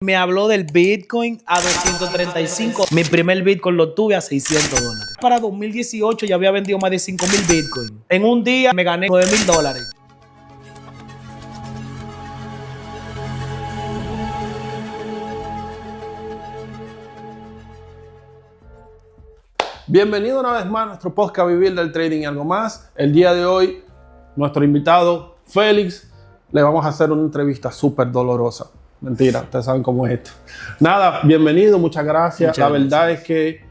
Me habló del Bitcoin a 235. Mi primer Bitcoin lo tuve a $600. Para 2018 ya había vendido más de 5,000 Bitcoin. En un día me gané $9,000. Bienvenido una vez más a nuestro podcast Vivir del Trading y algo más. El día de hoy, nuestro invitado Félix, le vamos a hacer una entrevista súper dolorosa. Mentira, ustedes saben cómo es esto. Nada, bienvenido, muchas gracias. La verdad es que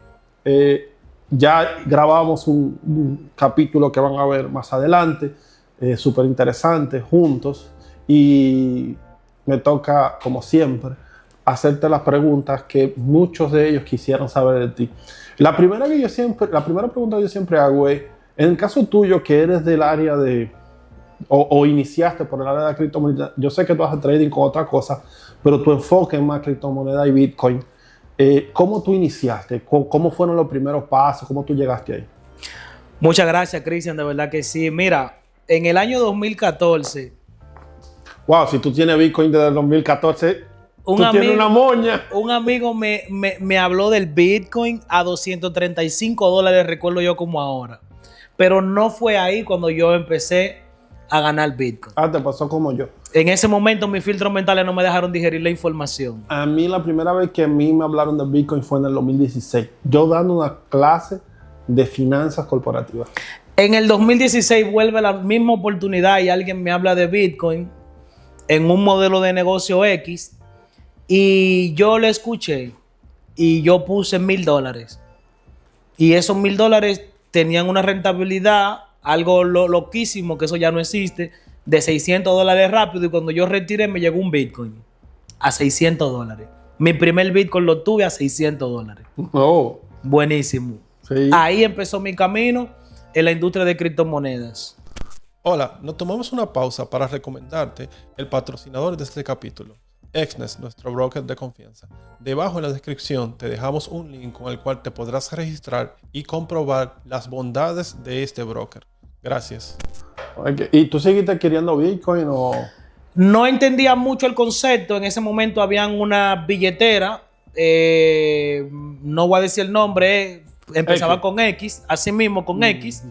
ya grabamos un capítulo que van a ver más adelante, súper interesante, juntos. Y me toca, como siempre, hacerte las preguntas que muchos de ellos quisieran saber de ti. La primera pregunta que yo siempre hago es, en el caso tuyo que eres del área de, o iniciaste por el área de la criptomoneda, yo sé que tú haces trading con otra cosa, pero tu enfoque es más criptomoneda y Bitcoin. ¿Cómo tú iniciaste? ¿Cómo fueron los primeros pasos? ¿Cómo tú llegaste ahí? Muchas gracias, Cristian, de verdad que sí. Mira, en el año 2014... Wow, si tú tienes Bitcoin desde el 2014... tienes una moña. Un amigo me habló del Bitcoin a $235, recuerdo yo como ahora. Pero no fue ahí cuando yo empecé a ganar Bitcoin. Ah, te pasó como yo. En ese momento mis filtros mentales no me dejaron digerir la información. A mí la primera vez que a mí me hablaron de Bitcoin fue en el 2016. Yo dando una clase de finanzas corporativas. En el 2016 vuelve la misma oportunidad y alguien me habla de Bitcoin en un modelo de negocio X. Y yo le escuché y yo puse $1,000. Y esos $1,000 tenían una rentabilidad, algo loquísimo, que eso ya no existe, de $600 rápido. Y cuando yo retiré me llegó un Bitcoin a $600. Mi primer Bitcoin lo tuve a $600. Oh. Buenísimo. Sí. Ahí empezó mi camino en la industria de criptomonedas. Hola, nos tomamos una pausa para recomendarte el patrocinador de este capítulo. Exness, nuestro broker de confianza. Debajo en la descripción te dejamos un link con el cual te podrás registrar y comprobar las bondades de este broker. Gracias. Okay. ¿Y tú seguiste queriendo Bitcoin o...? No entendía mucho el concepto. En ese momento habían una billetera, no voy a decir el nombre, empezaba X. Con X, así mismo con X,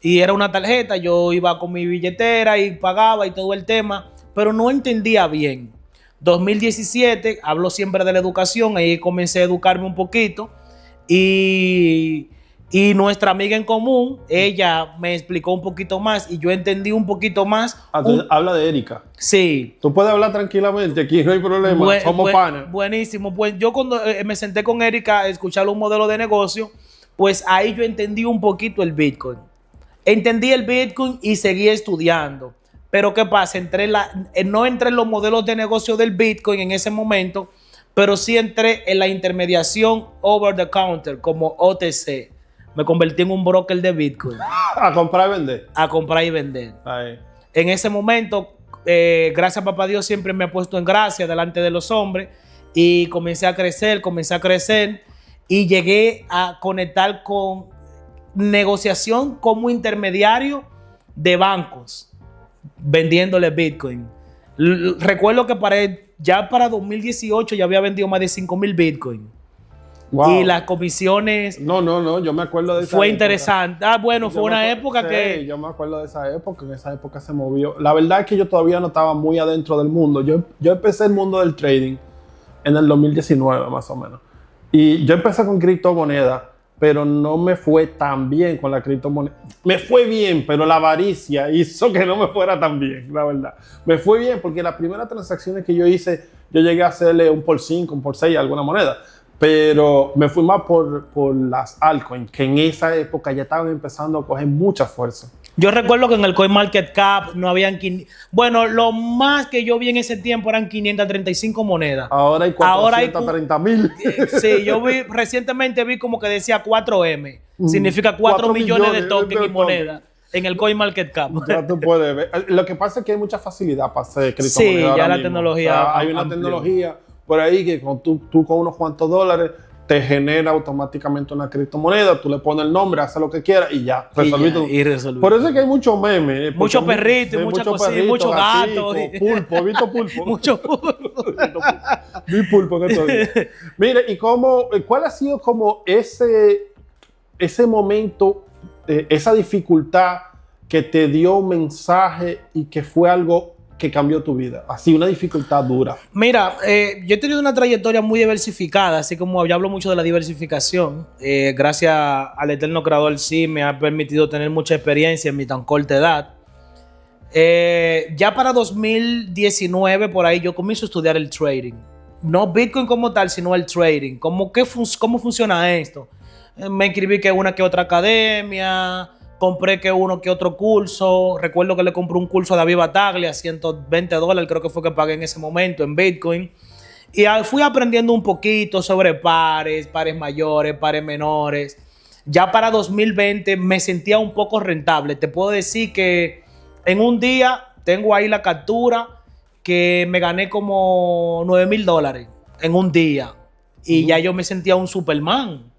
y era una tarjeta. Yo iba con mi billetera y pagaba y todo el tema, pero no entendía bien. 2017, hablo siempre de la educación, ahí comencé a educarme un poquito y nuestra amiga en común, ella me explicó un poquito más y yo entendí un poquito más. Habla de Erika. Sí. Tú puedes hablar tranquilamente, aquí no hay problema, somos panas. Buenísimo, pues yo cuando me senté con Erika a escuchar un modelo de negocio, pues ahí yo entendí un poquito el Bitcoin. Entendí el Bitcoin y seguí estudiando. Pero ¿qué pasa? No entré en los modelos de negocio del Bitcoin en ese momento, pero sí entré en la intermediación over the counter como OTC. Me convertí en un broker de Bitcoin. ¿A comprar y vender? A comprar y vender. Ahí. En ese momento, gracias a papá Dios, siempre me ha puesto en gracia delante de los hombres y comencé a crecer y llegué a conectar con negociación como intermediario de bancos, vendiéndole Bitcoin. Recuerdo que para 2018 ya había vendido más de 5,000 Bitcoin. Wow. Y las comisiones... No, yo me acuerdo de esa época. Fue interesante. Bueno, fue una época que... Sí, yo me acuerdo de esa época. En esa época se movió. La verdad es que yo todavía no estaba muy adentro del mundo. Yo empecé el mundo del trading en el 2019 más o menos. Y yo empecé con criptomonedas, pero no me fue tan bien con la criptomoneda. Me fue bien, pero la avaricia hizo que no me fuera tan bien, la verdad. Me fue bien porque las primeras transacciones que yo hice, yo llegué a hacerle un por 5, un por 6 a alguna moneda. Pero me fui más por las altcoins, que en esa época ya estaban empezando a coger mucha fuerza. Yo recuerdo que en el CoinMarketCap no habían... Bueno, lo más que yo vi en ese tiempo eran 535 monedas. Ahora hay 430,000. Sí, yo recientemente vi como que decía 4M. Significa 4 millones de tokens y monedas en el CoinMarketCap. Ya tú puedes ver. Lo que pasa es que hay mucha facilidad para hacer criptomonedas. Sí, ya la tecnología. O sea, hay una tecnología por ahí que tú con unos cuantos dólares te genera automáticamente una criptomoneda, tú le pones el nombre, haces lo que quieras y ya, resolviste. Y resolví. Por eso es que hay muchos memes. Muchos perritos, sí, muchas muchos cositas, perritos, muchos gatos. gatitos, pulpo, ¿visto pulpo? Mucho pulpo. Vi pulpo en estos días. Mire, ¿y cuál ha sido como ese momento, esa dificultad que te dio un mensaje y que fue algo que cambió tu vida? Así, una dificultad dura. Mira, yo he tenido una trayectoria muy diversificada, así como yo hablo mucho de la diversificación. Gracias al eterno creador, sí, me ha permitido tener mucha experiencia en mi tan corta edad. Ya para 2019, por ahí, yo comienzo a estudiar el trading. No Bitcoin como tal, sino el trading. ¿Cómo funciona esto? Me inscribí que una que otra academia, compré que uno que otro curso. Recuerdo que le compré un curso a David Bataglia, $120, creo que fue que pagué en ese momento en Bitcoin. Y fui aprendiendo un poquito sobre pares mayores, pares menores. Ya para 2020 me sentía un poco rentable. Te puedo decir que en un día tengo ahí la captura que me gané como $9,000 en un día. Y ya yo me sentía un Superman.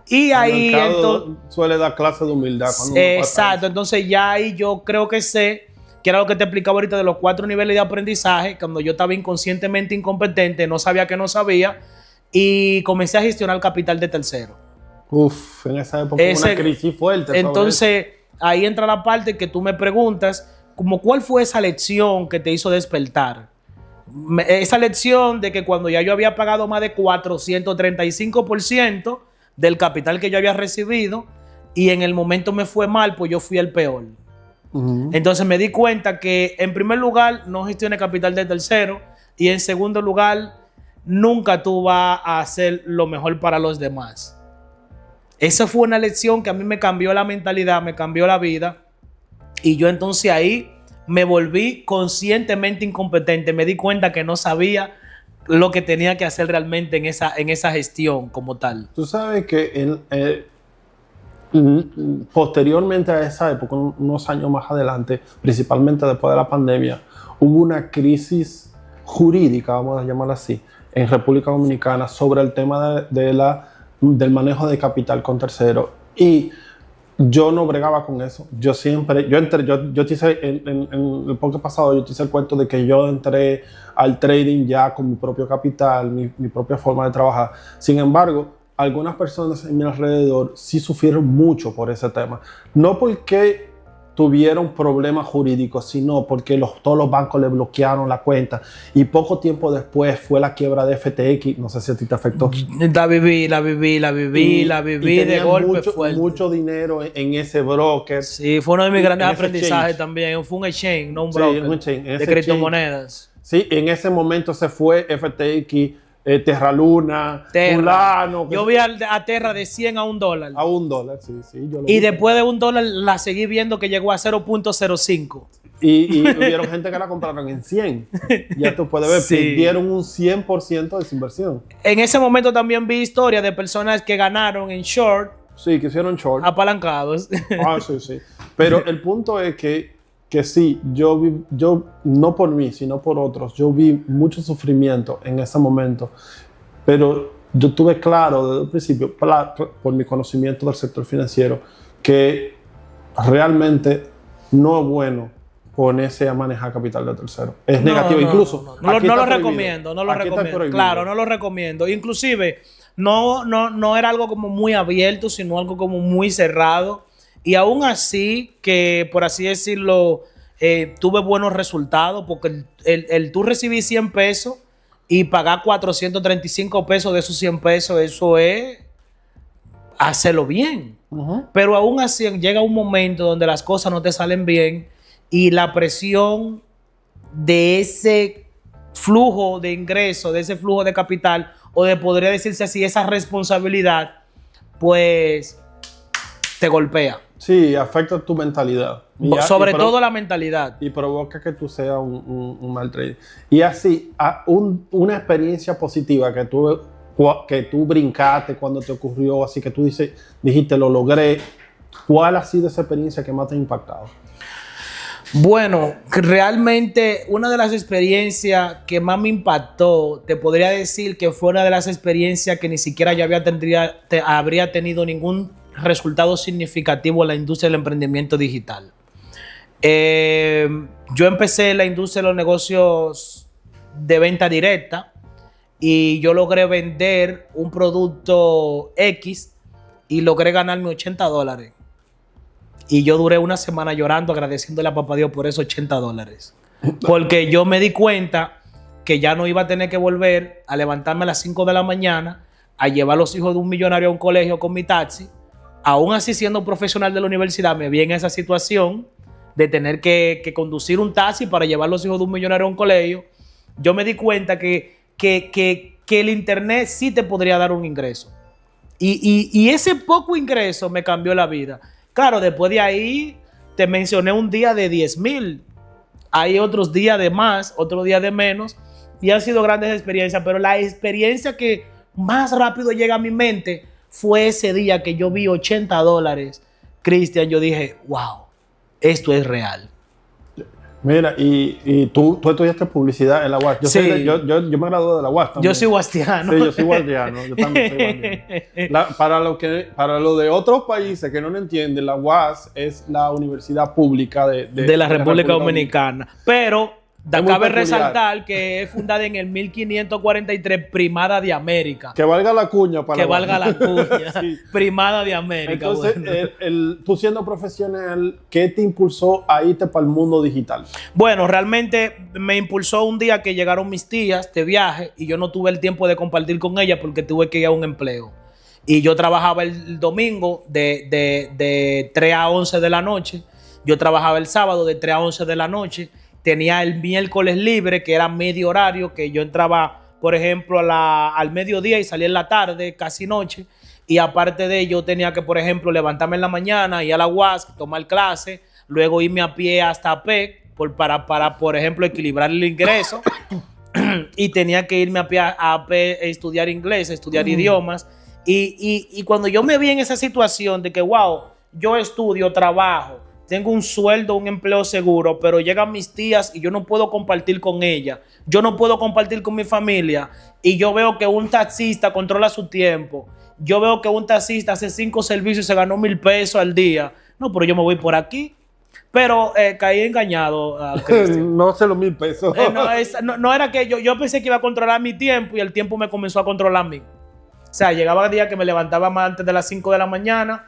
Y ahí entonces, suele dar clase de humildad. Exacto, entonces ya ahí yo creo que sé, que era lo que te explicaba ahorita de los 4 niveles de aprendizaje, cuando yo estaba inconscientemente incompetente, no sabía que no sabía, y comencé a gestionar capital de tercero. Uf, en esa época una crisis fuerte. Entonces, ahí entra la parte que tú me preguntas, como cuál fue esa lección que te hizo despertar. Esa lección de que cuando ya yo había pagado más de 435% del capital que yo había recibido y en el momento me fue mal, pues yo fui el peor. Entonces me di cuenta que en primer lugar no gestioné capital de tercero y en segundo lugar nunca tú vas a hacer lo mejor para los demás. Esa fue una lección que a mí me cambió la mentalidad, me cambió la vida y yo entonces ahí me volví conscientemente incompetente. Me di cuenta que no sabía lo que tenía que hacer realmente en esa gestión como tal. Tú sabes que posteriormente a esa época, unos años más adelante, principalmente después de la pandemia, hubo una crisis jurídica, vamos a llamarla así, en República Dominicana sobre el tema del manejo de capital con terceros. Y yo no bregaba con eso. Yo te hice, en el podcast pasado, yo te hice el cuento de que yo entré al trading ya con mi propio capital, mi propia forma de trabajar. Sin embargo, algunas personas en mi alrededor sí sufrieron mucho por ese tema. No porque tuvieron problemas jurídicos, sino porque todos los bancos le bloquearon la cuenta y poco tiempo después fue la quiebra de FTX. No sé si a ti te afectó. La viví de golpe fuerte. Mucho dinero en ese broker. Sí, fue uno de mis grandes aprendizajes también. Fue un exchange, no un broker, un exchange, de criptomonedas. Sí, en ese momento se fue FTX, Terra Luna, Fulano. Yo vi a Terra de 100 a $1. A $1, sí. Y después de $1 la seguí viendo que llegó a 0.05. Y hubieron gente que la compraron en 100. Ya tú puedes ver, perdieron un 100% de su inversión. En ese momento también vi historias de personas que ganaron en short. Sí, que hicieron short. Apalancados. Sí. Pero el punto es que sí, yo no por mí, sino por otros, yo vi mucho sufrimiento en ese momento, pero yo tuve claro desde el principio, por mi conocimiento del sector financiero, que realmente no es bueno ponerse a manejar capital de tercero. Es negativo, incluso. No lo recomiendo, Claro, no lo recomiendo. Inclusive, no era algo como muy abierto, sino algo como muy cerrado. Y aún así, que por así decirlo, tuve buenos resultados, porque el tú recibir 100 pesos y pagar 435 pesos de esos 100 pesos, eso es hacerlo bien. Pero aún así llega un momento donde las cosas no te salen bien y la presión de ese flujo de ingreso, de ese flujo de capital, o de podría decirse así, esa responsabilidad, pues te golpea. Sí, afecta tu mentalidad. Sobre todo la mentalidad. Y provoca que tú seas un mal trader. Y así, una experiencia positiva que tú brincaste cuando te ocurrió, así que tú dijiste, lo logré. ¿Cuál ha sido esa experiencia que más te ha impactado? Bueno, realmente una de las experiencias que más me impactó, te podría decir que fue una de las experiencias que ni siquiera yo habría tenido ningún resultado significativo en la industria del emprendimiento digital. Yo empecé en la industria de los negocios de venta directa y yo logré vender un producto X y logré ganarme $80. Y yo duré una semana llorando, agradeciéndole a papá Dios por esos $80. Porque yo me di cuenta que ya no iba a tener que volver a levantarme a las 5 de la mañana a llevar a los hijos de un millonario a un colegio con mi taxi. Aún así, siendo profesional de la universidad, me vi en esa situación de tener que conducir un taxi para llevar a los hijos de un millonario a un colegio. Yo me di cuenta que el internet sí te podría dar un ingreso. Y ese poco ingreso me cambió la vida. Claro, después de ahí te mencioné un día de 10,000. Hay otros días de más, otros días de menos. Y han sido grandes experiencias. Pero la experiencia que más rápido llega a mi mente fue ese día que yo vi $80. Cristian, yo dije, wow, esto es real. Mira, y tú estudiaste publicidad en la UAS. Sí. Yo me gradué de la UAS también. Yo soy guastiano. Sí, yo soy guardiano. Yo también soy guardiano. Para lo de otros países que no lo entienden, la UAS es la universidad pública de la República Dominicana. Pero cabe peculiar resaltar que es fundada en el 1543, Primada de América. Que valga la cuña para Que valga la cuña. Sí. Primada de América. Entonces, Bueno. tú siendo profesional, ¿qué te impulsó a irte para el mundo digital? Bueno, realmente me impulsó un día que llegaron mis tías de viaje y yo no tuve el tiempo de compartir con ellas porque tuve que ir a un empleo. Y yo trabajaba el domingo de 3 a 11 de la noche. Yo trabajaba el sábado de 3 a 11 de la noche. Tenía el miércoles libre, que era medio horario, que yo entraba, por ejemplo, al mediodía y salía en la tarde, casi noche. Y aparte de ello, tenía que, por ejemplo, levantarme en la mañana, ir a la UAS, tomar clase, luego irme a pie hasta PEC para, por ejemplo, equilibrar el ingreso. Y tenía que irme a pie a estudiar inglés, estudiar idiomas. Y cuando yo me vi en esa situación de que, wow, yo estudio, trabajo, tengo un sueldo, un empleo seguro, pero llegan mis tías y yo no puedo compartir con ellas. Yo no puedo compartir con mi familia. Y yo veo que un taxista controla su tiempo. Yo veo que un taxista hace 5 servicios y se ganó $1,000 al día. No, pero yo me voy por aquí. Pero caí engañado, Cristian. No sé los $1,000. No era que yo pensé que iba a controlar mi tiempo y el tiempo me comenzó a controlar a mí. O sea, llegaba el día que me levantaba más antes de las 5 de la mañana.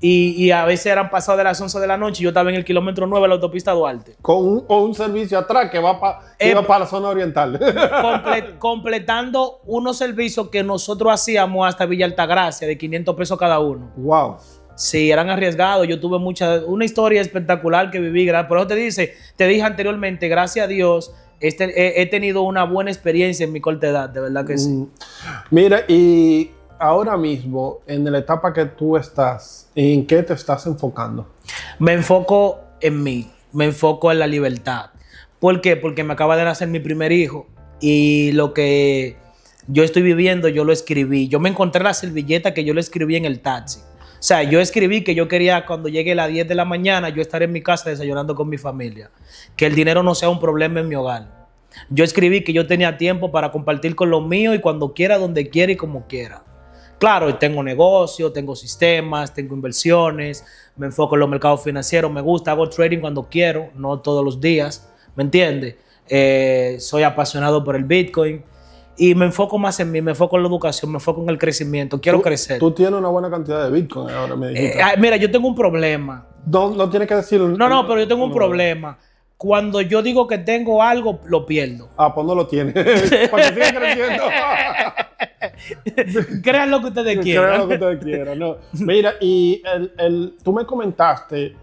Y a veces eran pasadas de las 11 de la noche y yo estaba en el kilómetro 9 de la autopista Duarte. Con un servicio atrás que iba para la zona oriental. Completando unos servicios que nosotros hacíamos hasta Villa Altagracia de $500 cada uno. Wow. Sí, eran arriesgados. Yo tuve una historia espectacular que viví. Por eso te dije anteriormente, gracias a Dios, he tenido una buena experiencia en mi corta edad, de verdad que sí. Mira, y ahora mismo, en la etapa que tú estás, ¿en qué te estás enfocando? Me enfoco en mí, me enfoco en la libertad. ¿Por qué? Porque me acaba de nacer mi primer hijo y lo que yo estoy viviendo, yo lo escribí. Yo me encontré la servilleta que yo lo escribí en el taxi. O sea, yo escribí que yo quería cuando llegue a las 10 de la mañana yo estar en mi casa desayunando con mi familia. Que el dinero no sea un problema en mi hogar. Yo escribí que yo tenía tiempo para compartir con los míos y cuando quiera, donde quiera y como quiera. Claro, tengo negocio, tengo sistemas, tengo inversiones, me enfoco en los mercados financieros, me gusta, hago trading cuando quiero, no todos los días, ¿me entiendes? Soy apasionado por el Bitcoin y me enfoco más en mí, me enfoco en la educación, me enfoco en el crecimiento, quiero crecer. Tú tienes una buena cantidad de Bitcoin ahora, me dijiste. Mira, yo tengo un problema. No tienes que decirlo. No, pero yo tengo un problema. Cuando yo digo que tengo algo, lo pierdo. Ah, pues no lo tienes. Porque sigue creciendo. Crean lo que ustedes quieran. Crean lo que ustedes quieran. No. Mira, y tú me comentaste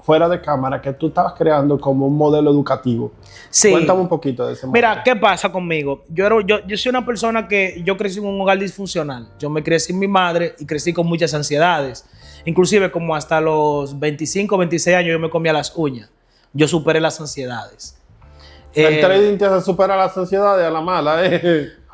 fuera de cámara que tú estabas creando como un modelo educativo. Sí. Cuéntame un poquito de ese modelo. Mira, ¿qué pasa conmigo? Yo soy una persona que yo crecí en un hogar disfuncional. Yo me crecí sin mi madre y crecí con muchas ansiedades. Inclusive como hasta los 25, 26 años yo me comía las uñas. Yo superé las ansiedades. El trading te hace superar las ansiedades a la mala,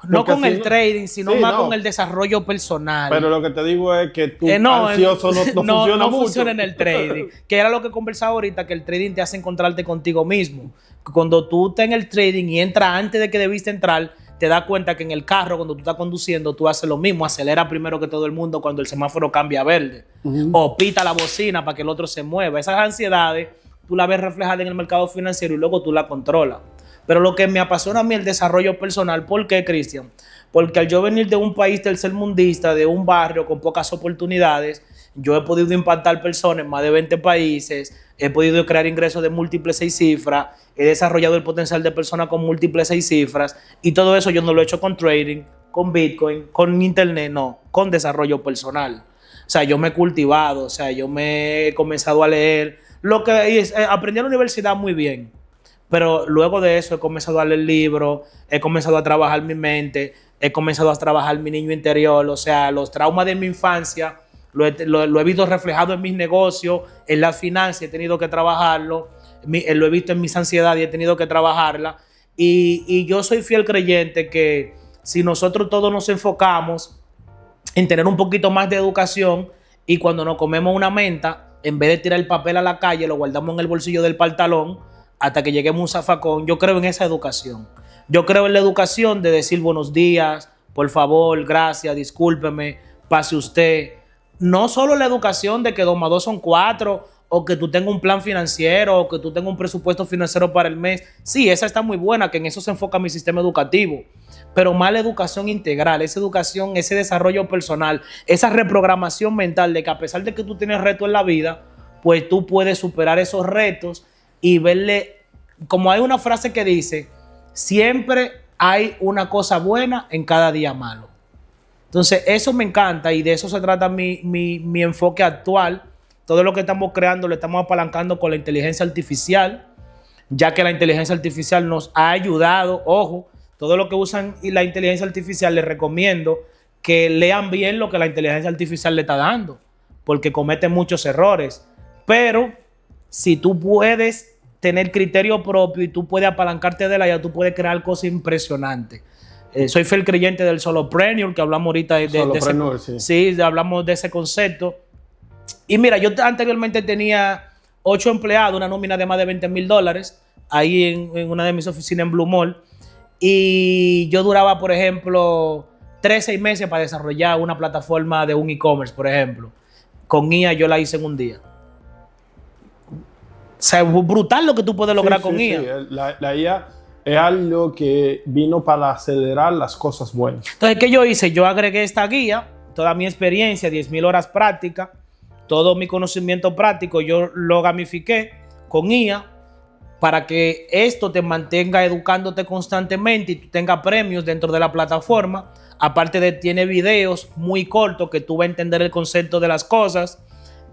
No Porque con si el trading, sino sí, más no. con el desarrollo personal. Pero lo que te digo es que tú No, ansioso no funciona no mucho. funciona en el trading. Que era lo que conversaba ahorita, que el trading te hace encontrarte contigo mismo. Cuando tú estás en el trading y entras antes de que debiste entrar, te das cuenta que en el carro, cuando tú estás conduciendo, tú haces lo mismo. Acelera primero que todo el mundo cuando el semáforo cambia a verde. O pita la bocina para que el otro se mueva. Esas ansiedades, tú las ves reflejadas en el mercado financiero y luego tú las controlas. Pero lo que me apasiona a mí es el desarrollo personal. ¿Por qué, Cristian? Porque al yo venir de un país tercermundista, de un barrio con pocas oportunidades, yo he podido impactar personas en más de 20 países, he podido crear ingresos de múltiples 6 cifras, he desarrollado el potencial de personas con múltiples 6 cifras, y todo eso yo no lo he hecho con trading, con Bitcoin, con internet, no, con desarrollo personal. O sea, yo me he cultivado, o sea, yo me he comenzado a leer. Aprendí en la universidad muy bien, pero luego de eso he comenzado a leer libros, he comenzado a trabajar mi mente, he comenzado a trabajar mi niño interior. O sea, los traumas de mi infancia lo he visto reflejado en mis negocios, en las finanzas, he tenido que trabajarlo, lo he visto en mis ansiedades y he tenido que trabajarla. Y yo soy fiel creyente que si nosotros todos nos enfocamos en tener un poquito más de educación, y cuando nos comemos una menta, en vez de tirar el papel a la calle, lo guardamos en el bolsillo del pantalón hasta que lleguemos a un zafacón. Yo creo en esa educación. Yo creo en la educación de decir buenos días, por favor, gracias, discúlpeme, pase usted. No solo la educación de que 2 más 2 son 4, o que tú tengas un plan financiero, o que tú tengas un presupuesto financiero para el mes. Sí, esa está muy buena, que en eso se enfoca mi sistema educativo. Pero más la educación integral, esa educación, ese desarrollo personal, esa reprogramación mental de que a pesar de que tú tienes retos en la vida, pues tú puedes superar esos retos y verle, como hay una frase que dice, siempre hay una cosa buena en cada día malo. Entonces, eso me encanta y de eso se trata mi enfoque actual. Todo lo que estamos creando lo estamos apalancando con la inteligencia artificial, ya que la inteligencia artificial nos ha ayudado. Ojo, todo lo que usan la inteligencia artificial, les recomiendo que lean bien lo que la inteligencia artificial le está dando, porque comete muchos errores. Pero si tú puedes tener criterio propio y tú puedes apalancarte de la IA, tú puedes crear cosas impresionantes. Soy fiel creyente del solopreneur, que hablamos ahorita de ese, sí, hablamos de ese concepto. Y mira, yo anteriormente tenía 8 empleados, una nómina de más de $20,000 ahí en una de mis oficinas en Blue Mall. Y yo duraba, por ejemplo, 3-6 meses para desarrollar una plataforma de un e-commerce, por ejemplo. Con IA yo la hice en un día. O sea, es brutal lo que tú puedes lograr con IA. Sí. La IA es algo que vino para acelerar las cosas buenas. Entonces, ¿qué yo hice? Yo agregué esta guía, toda mi experiencia, 10,000 horas prácticas, todo mi conocimiento práctico, yo lo gamifiqué con IA para que esto te mantenga educándote constantemente y tú tengas premios dentro de la plataforma. Aparte de, tiene videos muy cortos que tú vas a entender el concepto de las cosas.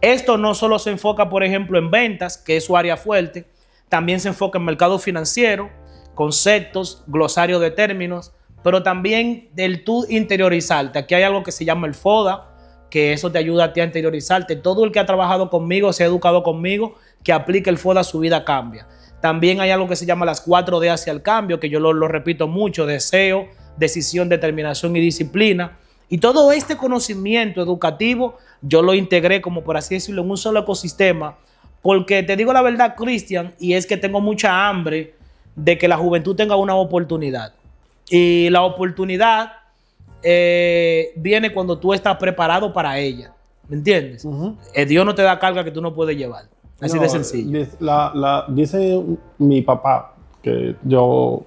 Esto no solo se enfoca, por ejemplo, en ventas, que es su área fuerte, también se enfoca en mercado financiero, conceptos, glosario de términos, pero también del tú interiorizarte. Aquí hay algo que se llama el FODA, que eso te ayuda a ti a interiorizarte. Todo el que ha trabajado conmigo, se ha educado conmigo, que aplique el FODA, su vida cambia. También hay algo que se llama las 4D hacia el cambio, que yo lo repito mucho: deseo, decisión, determinación y disciplina. Y todo este conocimiento educativo yo lo integré, como por así decirlo, en un solo ecosistema, porque te digo la verdad, Cristian, y es que tengo mucha hambre de que la juventud tenga una oportunidad. Y la oportunidad viene cuando tú estás preparado para ella. ¿Me entiendes? Dios no te da carga que tú no puedes llevar. Así de sencillo. Dice mi papá, que yo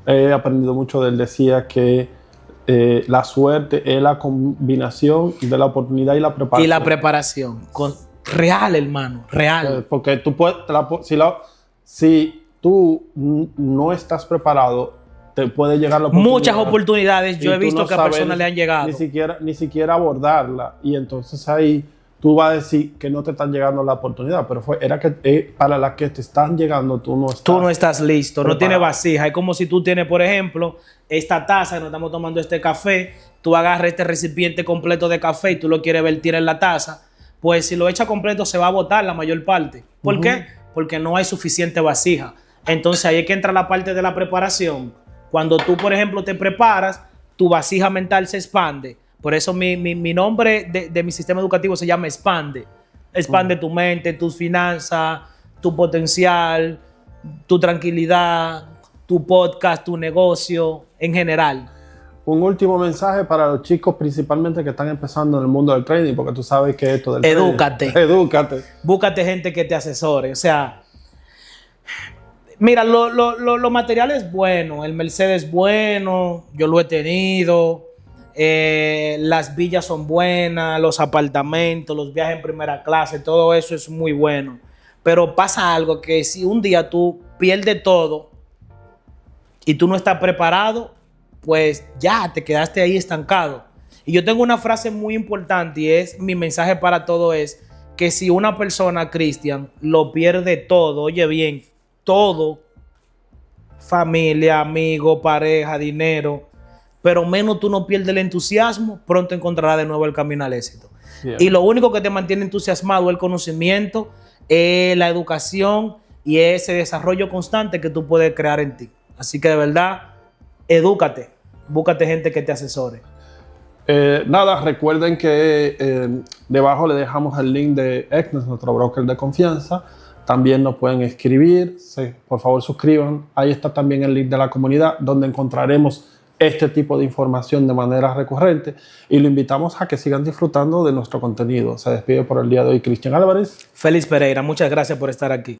he aprendido mucho de él, decía que la suerte es la combinación de la oportunidad y la preparación. Y la preparación. Real, hermano, real. Porque tú puedes, si tú no estás preparado, te puede llegar la oportunidad. Muchas oportunidades yo he visto que a personas le han llegado. Ni siquiera abordarla. Y entonces ahí tú vas a decir que no te están llegando la oportunidad, pero era que para la que te están llegando tú no estás listo, preparado. No tienes vasija. Es como si tú tienes, por ejemplo, esta taza que nos estamos tomando este café, tú agarras este recipiente completo de café y tú lo quieres vertir en la taza, pues si lo echas completo se va a botar la mayor parte. ¿Por qué? Porque no hay suficiente vasija. Entonces ahí es que entra la parte de la preparación. Cuando tú, por ejemplo, te preparas, tu vasija mental se expande. Por eso mi nombre de mi sistema educativo se llama Expande. Expande tu mente, tus finanzas, tu potencial, tu tranquilidad, tu podcast, tu negocio, en general. Un último mensaje para los chicos principalmente que están empezando en el mundo del trading, porque tú sabes que esto del Edúcate. trading... Edúcate. Búscate gente que te asesore. O sea, mira, lo material es bueno. El Mercedes es bueno. Yo lo he tenido. Las villas son buenas. Los apartamentos, los viajes en primera clase. Todo eso es muy bueno. Pero pasa algo que si un día tú pierdes todo y tú no estás preparado, pues ya te quedaste ahí estancado. Y yo tengo una frase muy importante y es mi mensaje para todo es que si una persona, Cristian, lo pierde todo, oye bien, todo, familia, amigo, pareja, dinero, pero menos tú no pierdes el entusiasmo, pronto encontrarás de nuevo el camino al éxito. Yeah. Y lo único que te mantiene entusiasmado es el conocimiento, la educación y ese desarrollo constante que tú puedes crear en ti. Así que de verdad, edúcate, búscate gente que te asesore. Nada, recuerden que debajo le dejamos el link de Exnes, nuestro broker de confianza. También nos pueden escribir, sí, por favor suscriban. Ahí está también el link de la comunidad donde encontraremos este tipo de información de manera recurrente y lo invitamos a que sigan disfrutando de nuestro contenido. Se despide por el día de hoy Cristian Álvarez. Félix Pereira, muchas gracias por estar aquí.